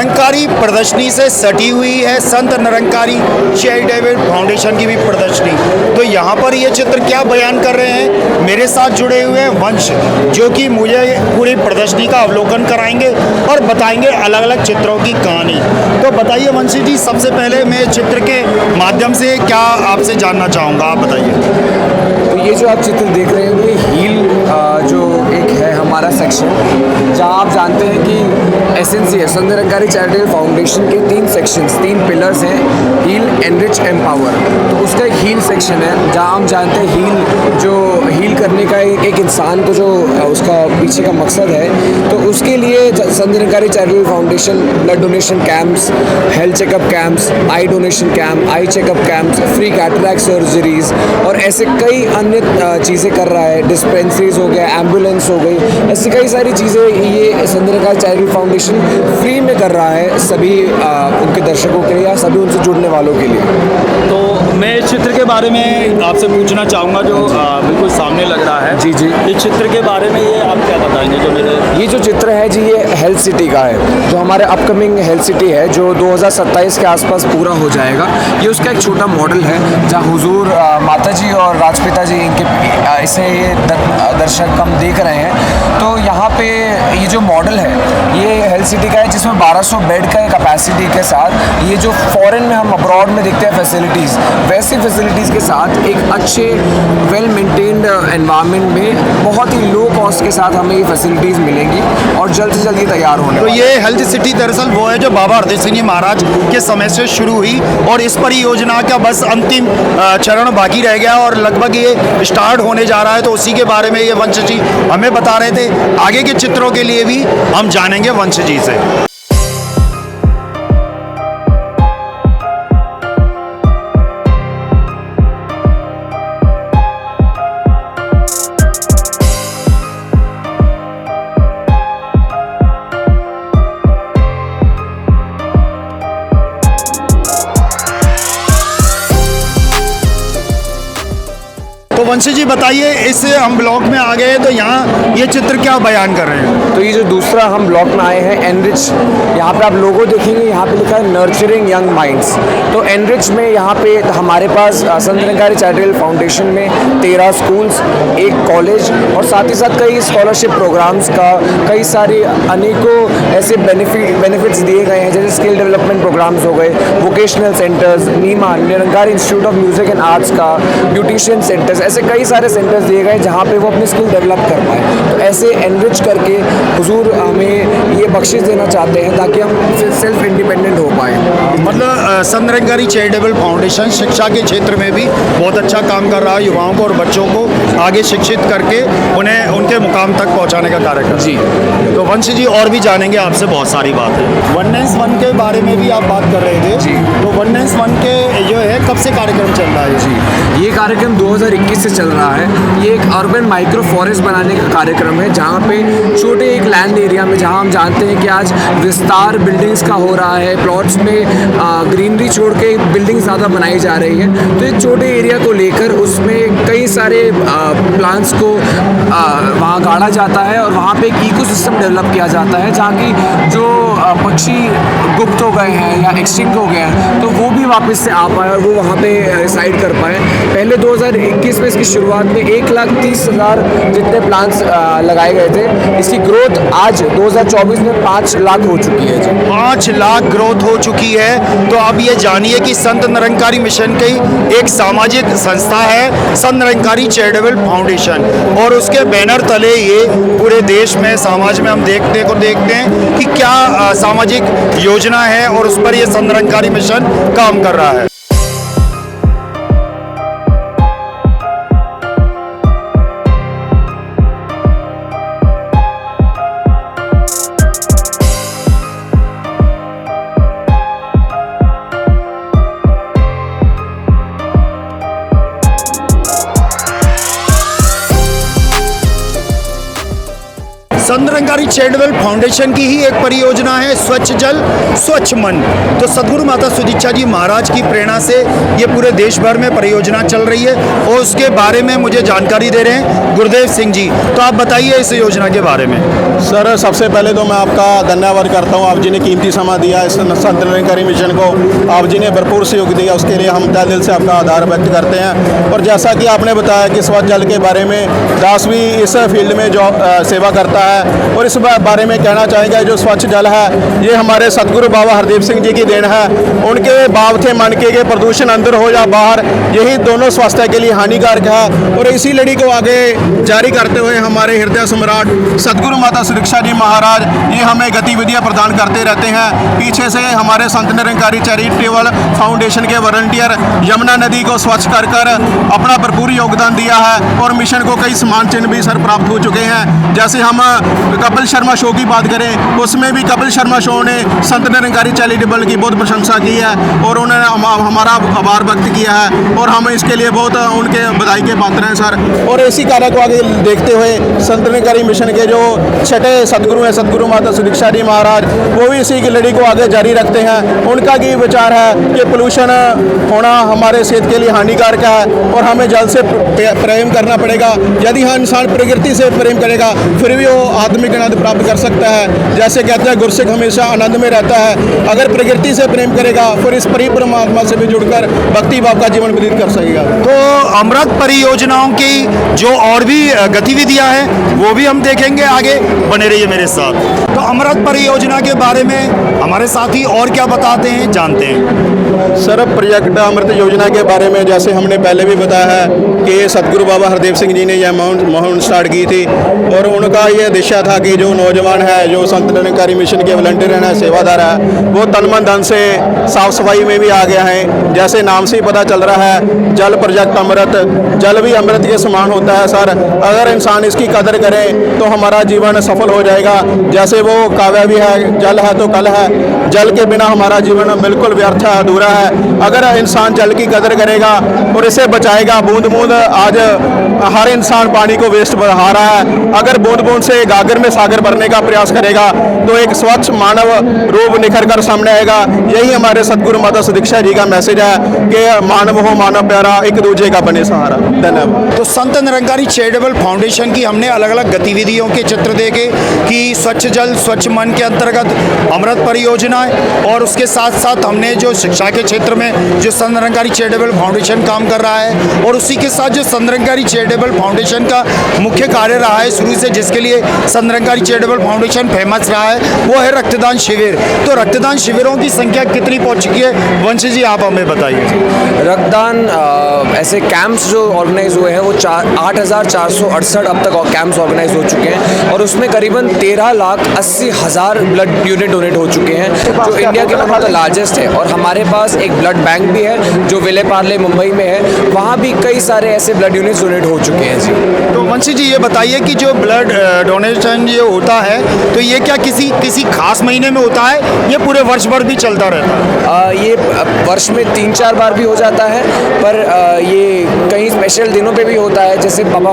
निरंकारी प्रदर्शनी से सटी हुई है संत निरंकारी चैरिटेबल फाउंडेशन की भी प्रदर्शनी। तो यहाँ पर ये चित्र क्या बयान कर रहे हैं, मेरे साथ जुड़े हुए हैं वंश, जो कि मुझे पूरी प्रदर्शनी का अवलोकन कराएंगे और बताएंगे अलग अलग चित्रों की कहानी। तो बताइए वंश जी, सबसे पहले मैं चित्र के माध्यम से क्या आपसे जानना चाहूँगा, आप बताइए। तो ये जो आप चित्र देख रहे हैं ये हील जो एक है हमारा सेक्शन, जहाँ आप जानते हैं कि एसेंसी है संत निरंकारी चैरिटेबल फाउंडेशन के 3 सेक्शंस, 3 पिलर्स हैं, हील, एनरिच, एम्पावर। तो उसका एक हील सेक्शन है जहाँ हम जानते हैं हील करने का एक इंसान को जो उसका पीछे का मकसद है, तो उसके लिए Sant Nirankari charitable foundation blood donation camps, health checkup camps, आई donation camp, eye checkup camps, free cataract surgeries और ऐसे कई अन्य चीज़ें कर रहा है। डिस्पेंसरीज हो गया, एम्बुलेंस हो गई, ऐसी कई सारी चीज़ें ये Sant Nirankari charitable foundation free में कर रहा है सभी उनके दर्शकों के लिए या सभी उनसे जुड़ने वालों के लिए। तो मैं इस चित्र के बारे में आपसे पूछना चाहूँगा जो बिल्कुल सामने लग रहा है। जी। इस चित्र के बारे में ये आप क्या बताएंगे जो मेरे ये जो चित्र है जी, ये हेल्थ सिटी का है, जो हमारे अपकमिंग हेल्थ सिटी है जो 2027 के आसपास पूरा हो जाएगा। ये उसका एक छोटा मॉडल है जहाँ हुजूर माता जी और राजपिता जी इनके इसे ये दर्शक हम देख रहे हैं। तो यहाँ पे ये जो मॉडल है ये हेल्थ सिटी का है, जिसमें 1200 बेड का कैपेसिटी के साथ ये जो फॉरेन में हम अब्रॉड में देखते हैं फैसिलिटीज़, वैसी फैसिलिटीज़ के साथ एक अच्छे वेल मेंटेन्ड एनवायरनमेंट में बहुत ही लो कॉस्ट के साथ हमें ये फैसिलिटीज़ मिलेंगी और जल्द से जल्द ये तैयार होने। तो ये हेल्थ सिटी दरअसल वो है जो बाबा हरदेव सिंह जी महाराज के समय से शुरू हुई और इस परियोजना का बस अंतिम चरण बाकी रह गया और लगभग ये स्टार्ट होने जा रहा है। तो उसी के बारे में ये वंश जी हमें बता रहे थे। आगे के चित्रों के लिए भी हम जानेंगे वंश जी से। तो वंशी जी बताइए, इस हम ब्लॉक में आ गए तो यहाँ ये चित्र क्या बयान कर रहे हैं? तो ये जो दूसरा हम ब्लॉक में आए हैं एनरिच, यहाँ पे आप लोगो देखेंगे, यहाँ पे लिखा है नर्चरिंग यंग माइंड्स। तो एनरिच में यहाँ पे हमारे पास संत निरंकारी चैरिटेबल फाउंडेशन में 13 स्कूल्स, एक कॉलेज और साथ ही साथ कई स्कॉलरशिप प्रोग्राम्स का कई सारे अनेकों ऐसे बेनिफिट्स दिए गए हैं, जैसे स्किल डेवलपमेंट प्रोग्राम्स हो गए, vocational centres, Nima Nirankari institute of music and arts का, ब्यूटिशियन सेंटर्स, ऐसे कई सारे सेंटर्स दिए गए जहाँ पे वो अपनी स्किल डेवलप कर पाए। तो ऐसे एनरिच करके हुजूर हमें ये बख्शिश देना चाहते हैं ताकि हम सेल्फ इंडिपेंडेंट हो पाए। मतलब संत निरंकारी चैरिटेबल फाउंडेशन शिक्षा के क्षेत्र में भी बहुत अच्छा काम कर रहा है, युवाओं को और बच्चों को आगे शिक्षित करके उन्हें उनके मुकाम तक पहुँचाने का कार्य कर। जी। तो वंश जी और भी जानेंगे आपसे बहुत सारी बात है। 1-1 के बारे में भी आप बात कर रहे थे जी। तो 1-1 के जो है कब से कार्यक्रम चल रहा है? जी, ये कार्यक्रम 2021 से चल रहा है। ये एक अर्बन माइक्रो फॉरेस्ट बनाने का कार्यक्रम है जहाँ पे छोटे एक लैंड एरिया में, जहाँ हम जानते हैं कि आज विस्तार बिल्डिंग्स का हो रहा है, प्लॉट्स में ग्रीनरी छोड़ के बिल्डिंग ज़्यादा बनाई जा रही है। तो एक छोटे एरिया को लेकर उसमें कई सारे प्लांट्स को वहाँ गाड़ा जाता है और वहाँ पे एक इकोसिस्टम डेवलप किया जाता है जहाँ की जो पक्षी गुप्त हो गए हैं या एक्सटिंक्ट हो गए हैं तो वो भी वापस से आ पाए और वो वहाँ पे रिसाइड कर पाए। पहले 2021 में इसकी शुरुआत में 1,30,000 जितने प्लांट्स लगाए गए थे। इसकी ग्रोथ आज 2024 में 5 लाख हो चुकी है जी। 5 लाख ग्रोथ हो चुकी है। तो अब ये जानिए कि संत निरंकारी मिशन की एक सामाजिक संस्था है संत निरंकारी चैरिटेबल फाउंडेशन और उसके बैनर तले ये पूरे देश में समाज में हम देखते हैं कि क्या सामाजिक योजना है और उस पर ये संत निरंकारी मिशन काम कर रहा है। संत निरंकारी चैरिटेबल फाउंडेशन की ही एक परियोजना है स्वच्छ जल स्वच्छ मन। तो सद्गुरु माता सुदीक्षा जी महाराज की प्रेरणा से ये पूरे देश भर में परियोजना चल रही है और उसके बारे में मुझे जानकारी दे रहे हैं गुरुदेव सिंह जी। तो आप बताइए इस योजना के बारे में। सर, सबसे पहले तो मैं आपका धन्यवाद करता हूँ, आप जी ने कीमती समय दिया इस संत निरंकारी मिशन को, आप जी ने भरपूर सहयोग दिया, उसके लिए हम तहे दिल से आपका आभार व्यक्त करते हैं। और जैसा कि आपने बताया कि स्वच्छ जल के बारे में दास भी इस फील्ड में जो सेवा करता है और इस बारे में कहना चाहेंगे जो स्वच्छ जल है ये हमारे सतगुरु बाबा हरदेव सिंह जी की देन है। उनके भाव थे मन के प्रदूषण अंदर हो या बाहर, यही दोनों स्वास्थ्य के लिए हानिकारक है। और इसी लड़ी को आगे जारी करते हुए हमारे हृदय सम्राट सतगुरु माता सुदीक्षा जी महाराज ये हमें गतिविधियां प्रदान करते रहते हैं। पीछे से हमारे संत निरंकारी चैरिटेबल फाउंडेशन के वॉलंटियर यमुना नदी को स्वच्छ कर अपना भरपूर योगदान दिया है और मिशन को कई सम्मान चिन्ह भी सर प्राप्त हो चुके हैं। जैसे हम कपिल शर्मा शो की बात करें, उसमें भी कपिल शर्मा शो ने संत निरंकारी चैरिटेबल की बहुत प्रशंसा की है और उन्होंने हमारा आभार व्यक्त किया है और हम इसके लिए बहुत उनके बधाई के पात्र हैं सर। और इसी कार्य को आगे देखते हुए संत निरंकारी मिशन के जो छठे सदगुरु हैं सतगुरु माता सुदीक्षा जी महाराज, वो भी इसी की लड़ी को आगे जारी रखते हैं। उनका भी विचार है कि पोल्यूशन होना हमारे सेहत के लिए हानिकारक है और हमें जल से प्रेम करना पड़ेगा। यदि हाँ इंसान प्रकृति से प्रेम करेगा फिर भी वो आत्मिक आनंद प्राप्त कर सकता है। जैसे कहते हैं गुरसिख हमेशा आनंद में रहता है, अगर प्रकृति से प्रेम करेगा फिर इस परमात्मा से भी जुड़कर भक्ति भाव का जीवन व्यतीत कर सकेगा। तो अमृत परियोजनाओं की जो और भी गतिविधियां हैं वो भी हम देखेंगे आगे, बने रहिए मेरे साथ। तो अमृत परियोजना के बारे में हमारे साथी और क्या बताते हैं जानते हैं। सर, प्रोजेक्ट अमृत योजना के बारे में जैसे हमने पहले भी बताया है कि सतगुरु बाबा हरदेव सिंह जी ने यह मुहिम स्टार्ट की थी और उनका ये दिशा था कि जो नौजवान है जो संत निरंकारी मिशन के वॉलंटियर हैं सेवादार है वो तन मन धन से साफ सफाई में भी आ गया है। जैसे नाम से ही पता चल रहा है जल प्रोजेक्ट अमृत, जल भी अमृत के समान होता है सर। अगर इंसान इसकी कदर करे तो हमारा जीवन सफल हो जाएगा। जैसे वो काव्य भी है, जल है तो कल है, जल के बिना हमारा जीवन बिल्कुल व्यर्थ है, अधूरा है। अगर इंसान जल की कदर करेगा और इसे बचाएगा, बूंद बूंद आज हर इंसान पानी को वेस्ट बढ़ा रहा है, अगर बूंद बूंद से गागर में सागर भरने का प्रयास करेगा तो एक स्वच्छ मानव रूप निखर कर सामने आएगा। यही हमारे सतगुरु माता सुदीक्षा जी का मैसेज है कि मानव हो मानव प्यारा, एक दूसरे का बने सहारा। धन्यवाद। तो संत निरंकारी चैरिटेबल फाउंडेशन की हमने अलग अलग गतिविधियों के चित्र देखे कि स्वच्छ जल स्वच्छ मन के अंतर्गत अमृत परियोजना है और उसके साथ साथ हमने जो शिक्षा के क्षेत्र में जो संत निरंकारी चैरिटेबल फाउंडेशन काम कर रहा है और उसी के साथ जो संत निरंकारी चैरिटेबल फाउंडेशन का मुख्य कार्य रहा है शुरू से, जिसके लिए Sant Nirankari charitable foundation famous रहा है, वो है रक्तदान शिविर। तो रक्तदान शिविरों की संख्या कितनी पहुंच चुकी है, वंश जी आप हमें बताइए। रक्तदान ऐसे कैंप्स जो ऑर्गेनाइज हुए हैं वो 8,468 अब तक कैंप्स ऑर्गेनाइज हो चुके हैं और उसमें करीबन 13,80,000 ब्लड यूनिट डोनेट हो चुके हैं, जो इंडिया के वन ऑफ द लार्जेस्ट है। और हमारे पास एक ब्लड बैंक भी है जो विले पार्ले मुंबई में है, वहाँ भी कई सारे ऐसे ब्लड यूनिट्स डोनेट हो चुके हैं जी। तो वंशी जी ये बताइए कि जो ब्लड डोनेशन ये होता है तो ये क्या किसी खास महीने में होता है, ये पूरे वर्ष भर भी चलता रहता है? ये वर्ष में 3-4 बार भी हो जाता है, पर ये कई स्पेशल दिनों पे भी होता है, जैसे बाबा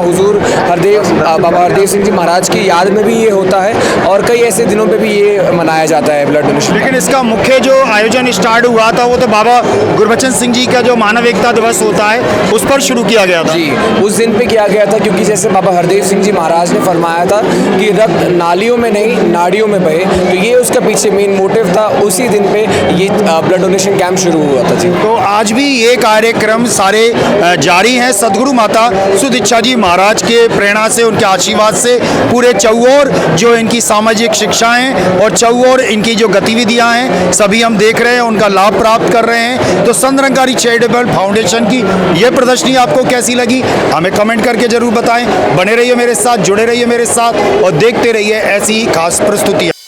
हरदेव सिंह जी महाराज की याद में भी ये होता है और कई ऐसे दिनों पे भी ये मनाया जाता है ब्लड डोनेशन। लेकिन इसका मुख्य जो आयोजन स्टार्ट हुआ था वो तो बाबा गुरबचन सिंह जी का जो मानव एकता दिवस होता है उस पर शुरू किया गया था जी, उस दिन पे किया गया था, क्योंकि जैसे बाबा हरदेव सिंह जी महाराज ने फरमाया था कि रक्त नालियों में नहीं नाड़ियों में बहे, तो ये उसका पीछे मेन मोटिव था। उसी दिन पे ये ब्लड डोनेशन कैंप शुरू हुआ था जी। तो आज भी ये कार्यक्रम सारे जारी हैं सद्गुरु माता सुदीक्षा जी महाराज के प्रेरणा से, उनके आशीर्वाद से पूरे चौओर जो इनकी सामाजिक शिक्षाएं और चौओर इनकी जो गतिविधियां हैं सभी हम देख रहे हैं, उनका लाभ प्राप्त कर रहे हैं। तो संत निरंकारी चैरिटेबल फाउंडेशन की ये प्रदर्शनी आपको कैसी लगी हमें कमेंट करके जरूर बताएं। बने रहिए मेरे साथ, जुड़े रहिए मेरे साथ और देखते रहिए ऐसी ही खास प्रस्तुतियाँ।